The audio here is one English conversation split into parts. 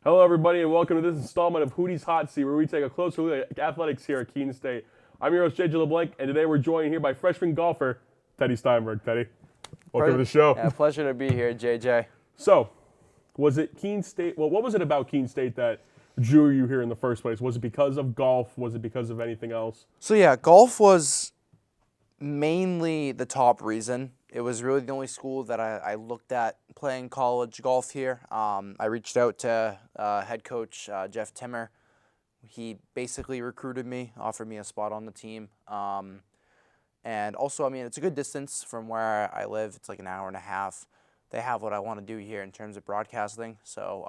Hello, everybody, and welcome to this installment of Hootie'S Hot Seat, where we take a closer look at athletics here at Keene State. I'm your host, JJ LeBlanc, and today we're joined here by freshman golfer Teddy Steinberg. Teddy, welcome to the show. Yeah, pleasure to be here, JJ. So, was it Keene State? Well, what was it about Keene State that drew you here in the first place? Was it because of golf? Was it because of anything else? So yeah, golf was mainly the top reason. It was really the only school that I looked at playing college golf here. I reached out to head coach Jeff Timmer. He basically recruited me, offered me a spot on the team. And also, I mean, it's a good distance from where I live. It's like an hour and a half. They have what I want to do here in terms of broadcasting. So,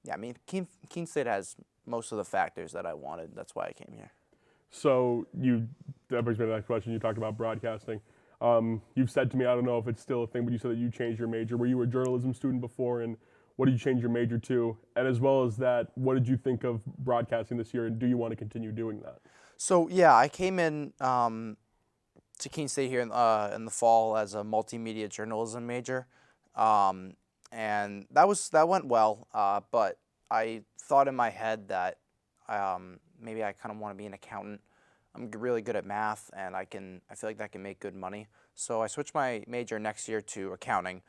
yeah, I mean, Keene State has most of the factors that I wanted. That's why I came here. So, that brings me to the next question. You talked about broadcasting. You've said to me, I don't know if it's still a thing, but you said that you changed your major. Were you a journalism student before, and what did you change your major to? And as well as that, what did you think of broadcasting this year, and do you want to continue doing that? So, yeah, I came in to Keene State here in the fall as a multimedia journalism major. And that went well, but I thought in my head that maybe I kind of want to be an accountant. I'm really good at math, and I feel like that can make good money. So I switched my major next year to accounting.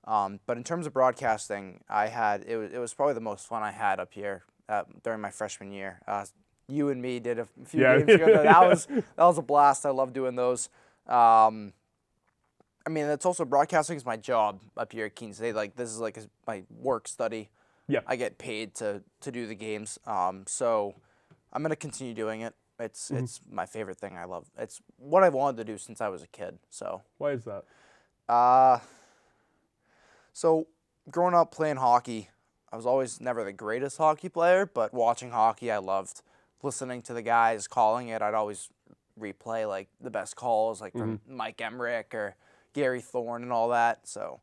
But in terms of broadcasting, it was probably the most fun I had up here during my freshman year. You and me did a few games together. That was a blast. I love doing those. I mean, it's also broadcasting is my job up here at Keene State. Like, this is like my work study. Yeah. I get paid to do the games. So I'm going to continue doing it. It's my favorite thing. I love. It's what I wanted to do since I was a kid. So Why is that? So growing up playing hockey, I was always never the greatest hockey player, but watching hockey I loved. Listening to the guys calling it, I'd always replay like the best calls, like from Mike Emmerich or Gary Thorne and all that. So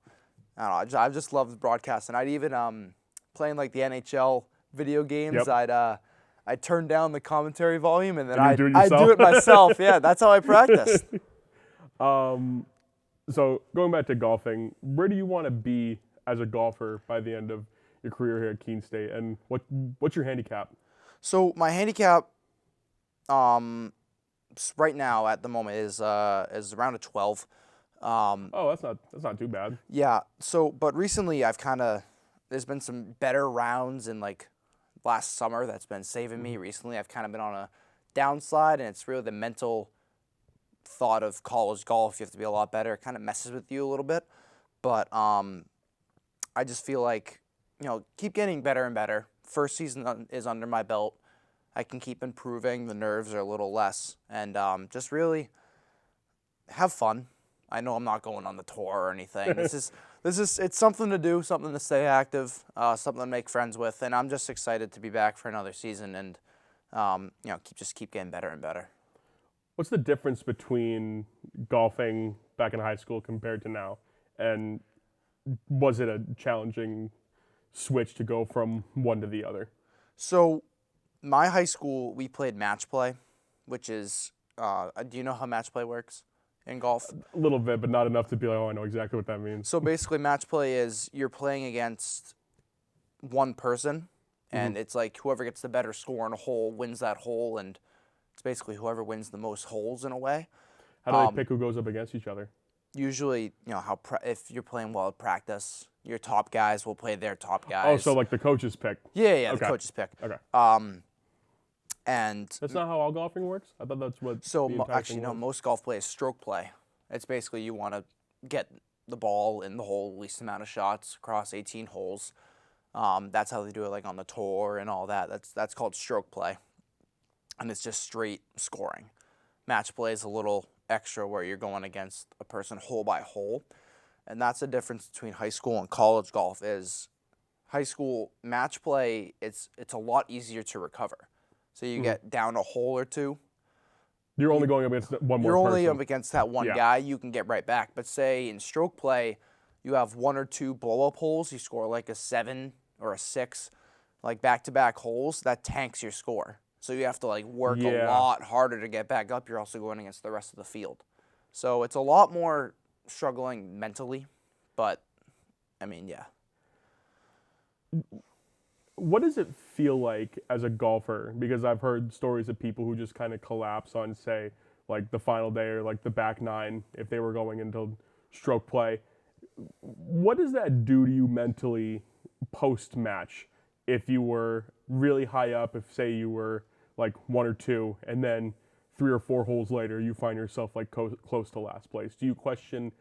I don't know. I just loved broadcasting. I'd even playing like the NHL video games. Yep. I'd turn down the commentary volume and then I'd do it myself. Yeah, that's how I practiced. So going back to golfing, where do you want to be as a golfer by the end of your career here at Keene State, and what's your handicap? So my handicap, right now at the moment is around a 12. Oh, that's not too bad. Yeah. So, but recently there's been some better rounds in like last summer that's been saving me. Recently, I've kind of been on a downslide, and it's really the mental thought of college golf. You have to be a lot better. It kind of messes with you a little bit, but I just feel like, keep getting better and better. First season is under my belt. I can keep improving. The nerves are a little less, and just really have fun. I know I'm not going on the tour or anything. It's something to do, something to stay active, something to make friends with, and I'm just excited to be back for another season and keep getting better and better. What's the difference between golfing back in high school compared to now? And was it a challenging switch to go from one to the other? So my high school, we played match play, which is, do you know how match play works in golf? A little bit, but not enough to be like, oh, I know exactly what that means. So basically match play is you're playing against one person, and it's like whoever gets the better score in a hole wins that hole, and it's basically whoever wins the most holes in a way. How do they pick who goes up against each other? Usually, if you're playing well at practice, your top guys will play their top guys. Oh, so like the coaches pick. Yeah, Okay. the coaches pick. Okay. And That's not how all golfing works? I thought that's what so the entire actually, thing no, was. most golf play is stroke play. It's basically you want to get the ball in the hole, least amount of shots across 18 holes. That's how they do it, like on the tour and all that. That's called stroke play, and it's just straight scoring. Match play is a little extra where you're going against a person hole by hole, and that's the difference between high school and college golf. Is high school match play, it's a lot easier to recover. So you get down a hole or two. You're only going up against one more You're person. only up against that one Yeah. guy. You can get right back. But say in stroke play, you have one or two blow-up holes. You score like a 7 or a 6, like back-to-back holes. That tanks your score. So you have to like work a lot harder to get back up. You're also going against the rest of the field. So it's a lot more struggling mentally. But, I mean, yeah. What does it feel like as a golfer? Because I've heard stories of people who just kind of collapse on, say, like the final day or like the back nine if they were going into stroke play. What does that do to you mentally post match if you were really high up, if say you were like 1 or 2, and then 3 or 4 holes later you find yourself like close to last place? Do you question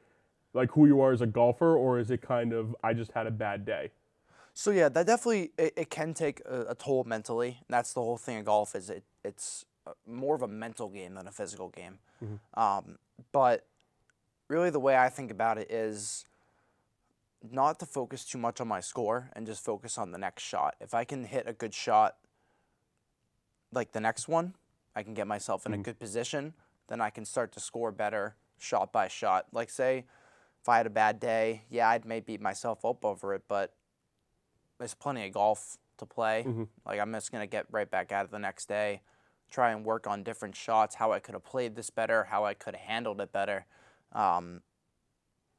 like who you are as a golfer, or is it kind of I just had a bad day? So yeah, that definitely it can take a toll mentally. And that's the whole thing of golf is it's more of a mental game than a physical game. But really, the way I think about it is not to focus too much on my score and just focus on the next shot. If I can hit a good shot like the next one, I can get myself in a good position, then I can start to score better shot by shot. Like say, if I had a bad day, yeah, I may beat myself up over it, but there's plenty of golf to play. Like I'm just going to get right back at it the next day, try and work on different shots, how I could have played this better, how I could have handled it better. Yeah,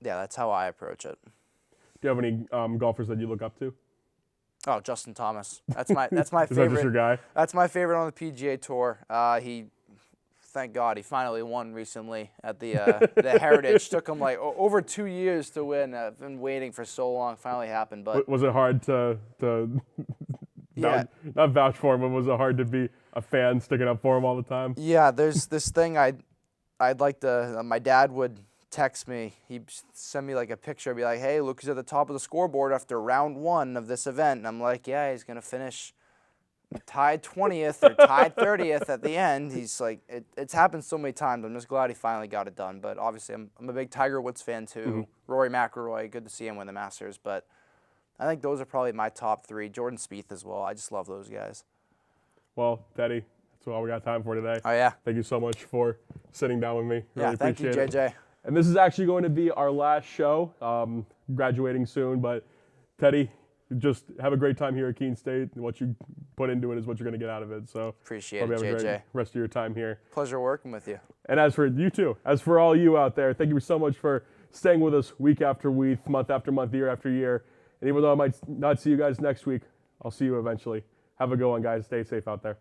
that's how I approach it. Do you have any golfers that you look up to? Oh, Justin Thomas. That's my favorite. Is that just your guy? That's my favorite on the PGA Tour. Thank God, he finally won recently at the Heritage. Took him like over 2 years to win. I've been waiting for so long. Finally happened, but Was it hard to yeah. not vouch for him, but was it hard to be a fan sticking up for him all the time? Yeah, there's this thing I'd like to. My dad would text me. He'd send me like a picture. Be like, "Hey, look who's at the top of the scoreboard after round 1 of this event." And I'm like, "Yeah, he's gonna finish tied 20th or tied 30th at the end." He's like, it's happened so many times. I'm just glad he finally got it done. But obviously, I'm a big Tiger Woods fan too. Rory McIlroy, good to see him win the Masters. But I think those are probably my top 3. Jordan Spieth as well. I just love those guys. Well, Teddy, that's all we got time for today. Oh yeah. Thank you so much for sitting down with me. Really Yeah, thank you, appreciate JJ. it. And this is actually going to be our last show. Graduating soon, but Teddy, just have a great time here at Keene State. And what you put into it is what you're going to get out of it. So Appreciate it, hope you have a JJ. great rest of your time here. Pleasure working with you. And as for you too, as for all you out there, thank you so much for staying with us week after week, month after month, year after year. And even though I might not see you guys next week, I'll see you eventually. Have a good one, guys. Stay safe out there.